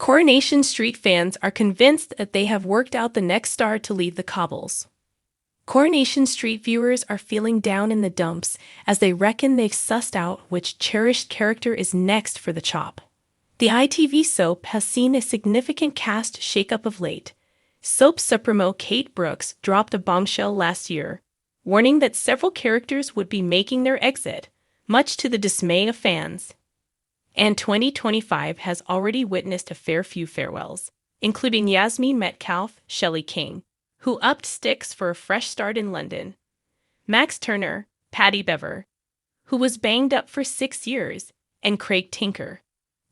Coronation Street fans are convinced that they have worked out the next star to lead the cobbles. Coronation Street viewers are feeling down in the dumps as they reckon they've sussed out which cherished character is next for the chop. The ITV soap has seen a significant cast shakeup of late. Soap supremo Kate Brooks dropped a bombshell last year, warning that several characters would be making their exit, much to the dismay of fans. And 2025 has already witnessed a fair few farewells, including Yasmin Metcalfe, Shelley King, who upped sticks for a fresh start in London, Max Turner, Patty Bever, who was banged up for 6 years, and Craig Tinker,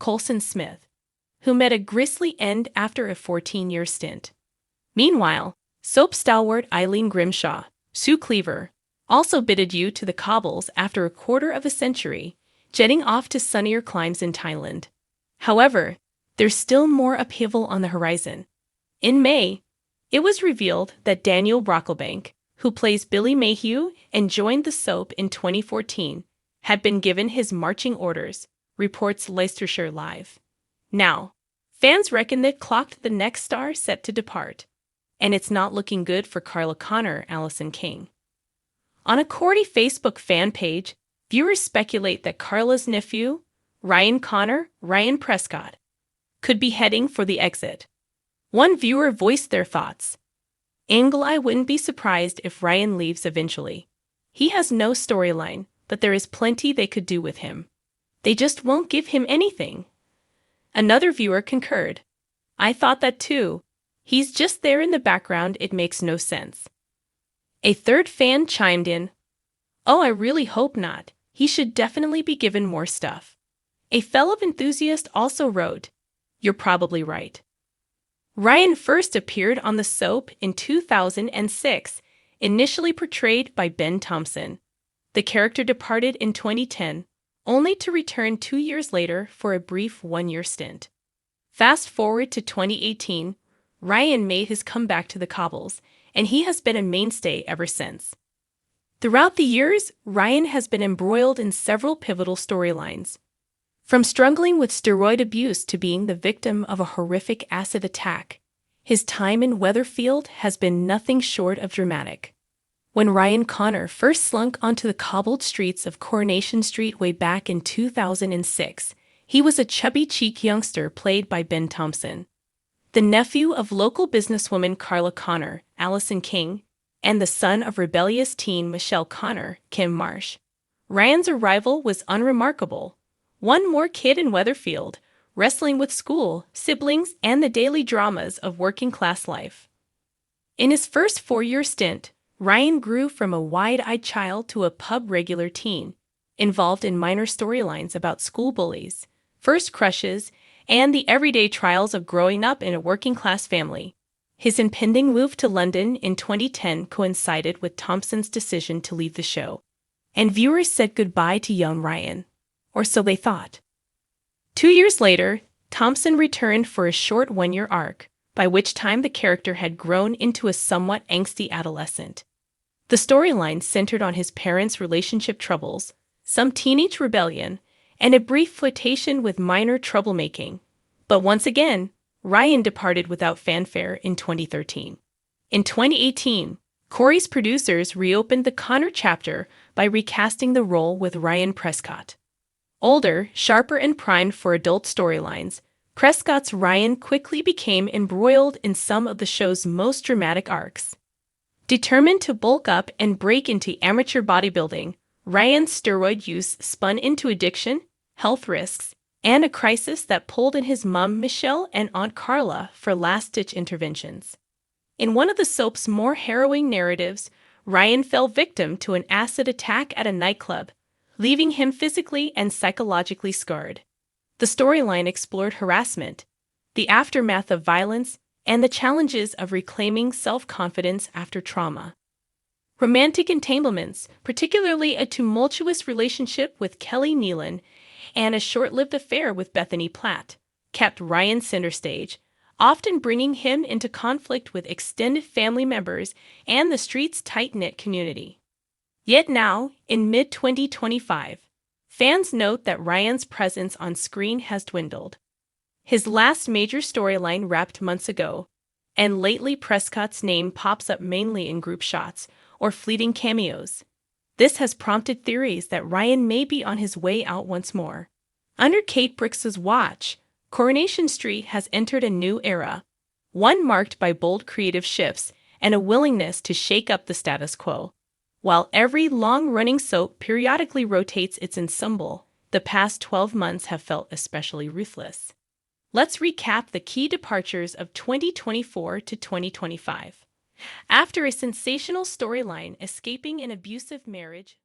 Coulson Smith, who met a grisly end after a 14-year stint. Meanwhile, soap stalwart Eileen Grimshaw, Sue Cleaver, also bid adieu to the cobbles after a quarter of a century, jetting off to sunnier climes in Thailand. However, there's still more upheaval on the horizon. In May, it was revealed that Daniel Brocklebank, who plays Billy Mayhew and joined the soap in 2014, had been given his marching orders, reports Leicestershire Live. Now, fans reckon they've clocked the next star set to depart, and it's not looking good for Carla Connor, Alison King. On a Cordy Facebook fan page, viewers speculate that Carla's nephew, Ryan Prescott, could be heading for the exit. One viewer voiced their thoughts. I wouldn't be surprised if Ryan leaves eventually. He has no storyline, but there is plenty they could do with him. They just won't give him anything. Another viewer concurred. I thought that too. He's just there in the background, it makes no sense. A third fan chimed in. Oh, I really hope not. He should definitely be given more stuff. A fellow enthusiast also wrote, You're probably right. Ryan first appeared on the soap in 2006, initially portrayed by Ben Thompson. The character departed in 2010, only to return 2 years later for a brief 1-year stint. Fast forward to 2018, Ryan made his comeback to the cobbles, and he has been a mainstay ever since. Throughout the years, Ryan has been embroiled in several pivotal storylines. From struggling with steroid abuse to being the victim of a horrific acid attack, his time in Weatherfield has been nothing short of dramatic. When Ryan Connor first slunk onto the cobbled streets of Coronation Street way back in 2006, he was a chubby-cheeked youngster played by Ben Thompson. The nephew of local businesswoman Carla Connor, Alison King, and the son of rebellious teen Michelle Connor, Kim Marsh. Ryan's arrival was unremarkable. One more kid in Weatherfield, wrestling with school, siblings, and the daily dramas of working-class life. In his first 4-year stint, Ryan grew from a wide-eyed child to a pub-regular teen, involved in minor storylines about school bullies, first crushes, and the everyday trials of growing up in a working-class family. His impending move to London in 2010 coincided with Thompson's decision to leave the show, and viewers said goodbye to young Ryan. Or so they thought. 2 years later, Thompson returned for a short 1-year arc, by which time the character had grown into a somewhat angsty adolescent. The storyline centered on his parents' relationship troubles, some teenage rebellion, and a brief flirtation with minor troublemaking. But once again, Ryan departed without fanfare in 2013. In 2018, Corey's producers reopened the Connor chapter by recasting the role with Ryan Prescott. Older, sharper, and primed for adult storylines, Prescott's Ryan quickly became embroiled in some of the show's most dramatic arcs. Determined to bulk up and break into amateur bodybuilding, Ryan's steroid use spun into addiction, health risks, and a crisis that pulled in his mom Michelle and Aunt Carla for last-ditch interventions. In one of the soap's more harrowing narratives, Ryan fell victim to an acid attack at a nightclub, leaving him physically and psychologically scarred. The storyline explored harassment, the aftermath of violence, and the challenges of reclaiming self-confidence after trauma. Romantic entanglements, particularly a tumultuous relationship with Kelly Nealon and a short-lived affair with Bethany Platt, kept Ryan center stage, often bringing him into conflict with extended family members and the street's tight-knit community. Yet now, in mid-2025, fans note that Ryan's presence on screen has dwindled. His last major storyline wrapped months ago, and lately Prescott's name pops up mainly in group shots or fleeting cameos. This has prompted theories that Ryan may be on his way out once more. Under Kate Brix's watch, Coronation Street has entered a new era, one marked by bold creative shifts and a willingness to shake up the status quo. While every long-running soap periodically rotates its ensemble, the past 12 months have felt especially ruthless. Let's recap the key departures of 2024 to 2025. After a sensational storyline escaping an abusive marriage,